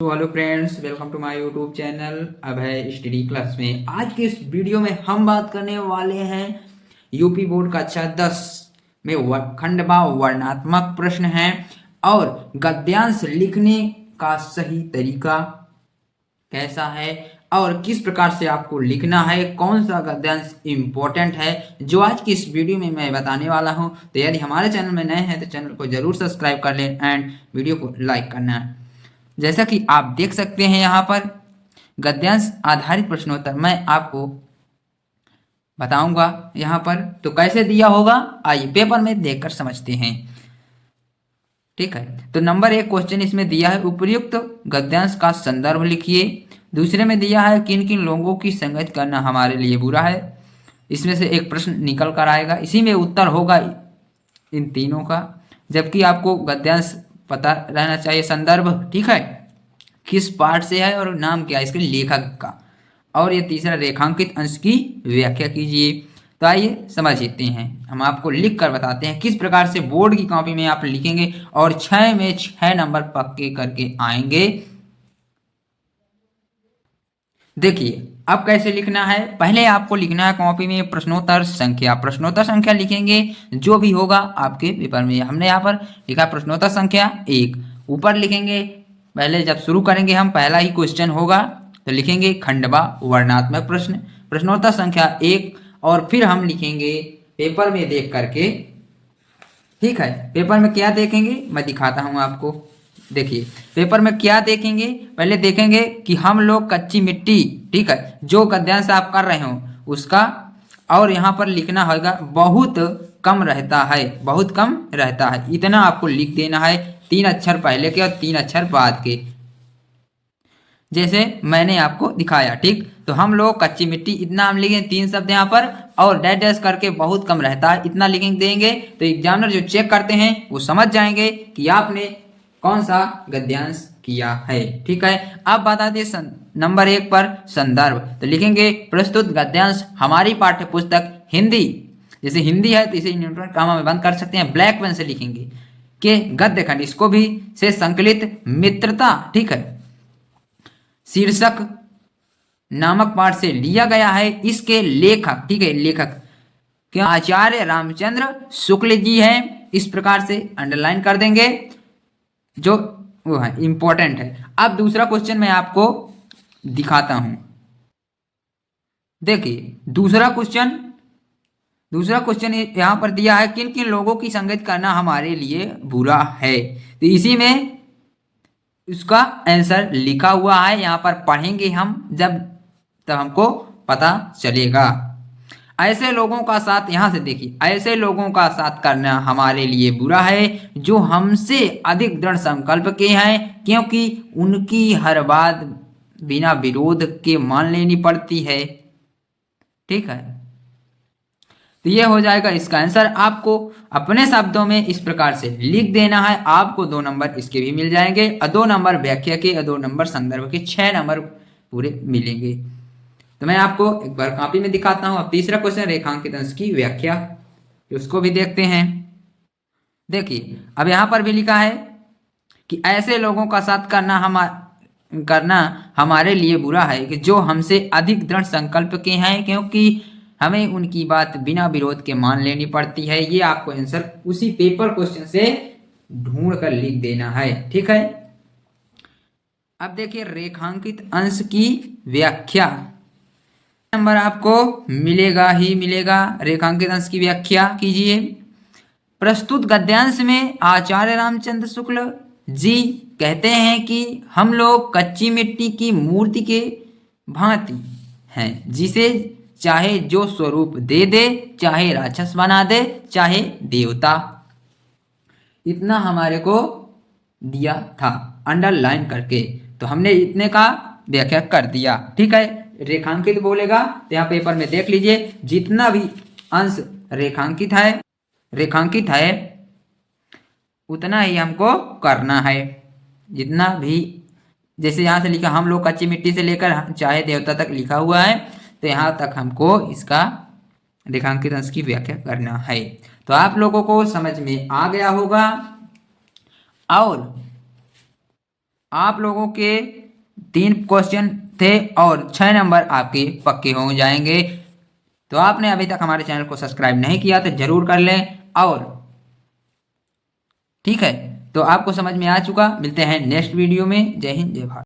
तो hello friends, welcome to my YouTube channel Abhay study class में। आज के इस वीडियो में हम बात करने वाले हैं यूपी बोर्ड का कक्षा 10 में खंडवा वर्णात्मक प्रश्न हैं और गद्यांश लिखने का सही तरीका कैसा है और किस प्रकार से आपको लिखना है, कौन सा गद्यांश इम्पोर्टेंट है, जो आज की इस वीडियो में मैं बताने वाला हूं। तो यदि हमारे चैनल में नए हैं तो चैनल को जरूर सब्सक्राइब कर लें एंड वीडियो को लाइक करना है। जैसा कि आप देख सकते हैं यहाँ पर गद्यांश आधारित प्रश्नोत्तर मैं आपको बताऊंगा यहाँ पर। तो कैसे दिया होगा आइए पेपर में देखकर समझते हैं। ठीक है, तो नंबर 1 क्वेश्चन इसमें दिया है उपयुक्त गद्यांश का संदर्भ लिखिए। दूसरे में दिया है किन किन लोगों की संगत करना हमारे लिए बुरा है। इसमें से एक प्रश्न निकल कर आएगा, इसी में उत्तर होगा इन तीनों का। जबकि आपको गद्यांश पता रहना चाहिए संदर्भ, ठीक है, किस पाठ से है और नाम क्या है इसके लेखक का। और ये तीसरा रेखांकित अंश की व्याख्या कीजिए। तो आइए समझ लेते हैं, हम आपको लिख कर बताते हैं किस प्रकार से बोर्ड की कॉपी में आप लिखेंगे और 6 में 6 नंबर पक्के करके आएंगे। देखिए अब कैसे लिखना है। पहले आपको लिखना है कॉपी में प्रश्नोत्तर संख्या लिखेंगे जो भी होगा आपके पेपर में। हमने यहाँ पर लिखा प्रश्नोत्तर संख्या 1। ऊपर लिखेंगे, पहले जब शुरू करेंगे हम पहला ही क्वेश्चन होगा तो लिखेंगे खंडवा वर्णात्मक प्रश्न प्रश्नोत्तर संख्या 1 और फिर हम लिखेंगे पेपर में देख करके। ठीक है, पेपर में क्या देखेंगे मैं दिखाता हूँ आपको। देखिए पेपर में क्या देखेंगे, पहले देखेंगे कि हम लोग कच्ची मिट्टी, ठीक है, जो गद्यांश आप कर रहे हो उसका। और यहाँ पर लिखना होगा बहुत कम रहता है, बहुत कम रहता है, इतना आपको लिख देना है। 3 अक्षर पहले के और 3 अक्षर बाद के, जैसे मैंने आपको दिखाया। ठीक, तो हम लोग कच्ची मिट्टी इतना हम लिखेंगे 3 शब्द यहाँ पर और डैश डैश करके बहुत कम रहता है इतना लिखेंगे देंगे। तो एग्जामिनर जो चेक करते हैं वो समझ जाएंगे कि आपने कौन सा गद्यांश किया है। ठीक है, अब बता दें नंबर 1 पर संदर्भ। तो लिखेंगे प्रस्तुत गद्यांश हमारी पाठ्य पुस्तक हिंदी, जैसे हिंदी है तो इसे न्यूट्रल कामा में बंद कर सकते हैं, ब्लैक पेन से लिखेंगे कि गद्य खंड, इसको भी से संकलित मित्रता, ठीक है, शीर्षक नामक पाठ से लिया गया है। इसके लेखक, ठीक है, लेखक क्या आचार्य रामचंद्र शुक्ल जी हैं। इस प्रकार से अंडरलाइन कर देंगे जो वो है इंपॉर्टेंट है। अब दूसरा क्वेश्चन मैं आपको दिखाता हूं। देखिए दूसरा क्वेश्चन यहां पर दिया है किन किन लोगों की संगत करना हमारे लिए बुरा है। तो इसी में उसका आंसर लिखा हुआ है, यहाँ पर पढ़ेंगे हम जब तब हमको पता चलेगा। ऐसे लोगों का साथ, यहाँ से देखिए, ऐसे लोगों का साथ करना हमारे लिए बुरा है जो हमसे अधिक दृढ़ संकल्प के हैं, क्योंकि उनकी हर बात बिना विरोध के मान लेनी पड़ती है। ठीक है, तो ये हो जाएगा इसका आंसर। आपको अपने शब्दों में इस प्रकार से लिख देना है, आपको 2 नंबर इसके भी मिल जाएंगे और 2 नंबर व्याख्या के और 2 नंबर संदर्भ के, 6 नंबर पूरे मिलेंगे। तो मैं आपको एक बार कॉपी में दिखाता हूं। अब तीसरा क्वेश्चन रेखांकित अंश की व्याख्या, उसको भी देखते हैं। देखिए अब यहां पर भी लिखा है कि ऐसे लोगों का साथ करना हमारे लिए बुरा है कि जो हमसे अधिक दृढ़ संकल्प के हैं, क्योंकि हमें उनकी बात बिना विरोध के मान लेनी पड़ती है। ये आपको आंसर उसी पेपर क्वेश्चन से ढूंढ कर लिख देना है। ठीक है, अब देखिए रेखांकित अंश की व्याख्या नंबर आपको मिलेगा ही मिलेगा। रेखांकित अंश की व्याख्या कीजिए। प्रस्तुत गद्यांश में आचार्य रामचंद्र शुक्ल जी कहते हैं कि हम लोग कच्ची मिट्टी की मूर्ति के भांति हैं, जिसे चाहे जो स्वरूप दे दे, चाहे राक्षस बना दे, चाहे देवता। इतना हमारे को दिया था अंडरलाइन करके, तो हमने इतने का व्याख्या कर दिया। ठीक है, रेखांकित बोलेगा तो यहाँ पेपर में देख लीजिए, जितना भी अंश रेखांकित है उतना ही हमको करना है। जितना भी, जैसे यहाँ से लिखा हम लोग कच्ची मिट्टी से लेकर चाहे देवता तक लिखा हुआ है, तो यहाँ तक हमको इसका रेखांकित अंश की व्याख्या करना है। तो आप लोगों को समझ में आ गया होगा। और आप लोगों के 3 क्वेश्चन थे और 6 नंबर आपके पक्के हो जाएंगे। तो आपने अभी तक हमारे चैनल को सब्सक्राइब नहीं किया तो जरूर कर लें। और ठीक है, तो आपको समझ में आ चुका। मिलते हैं नेक्स्ट वीडियो में। जय हिंद, जय भारत।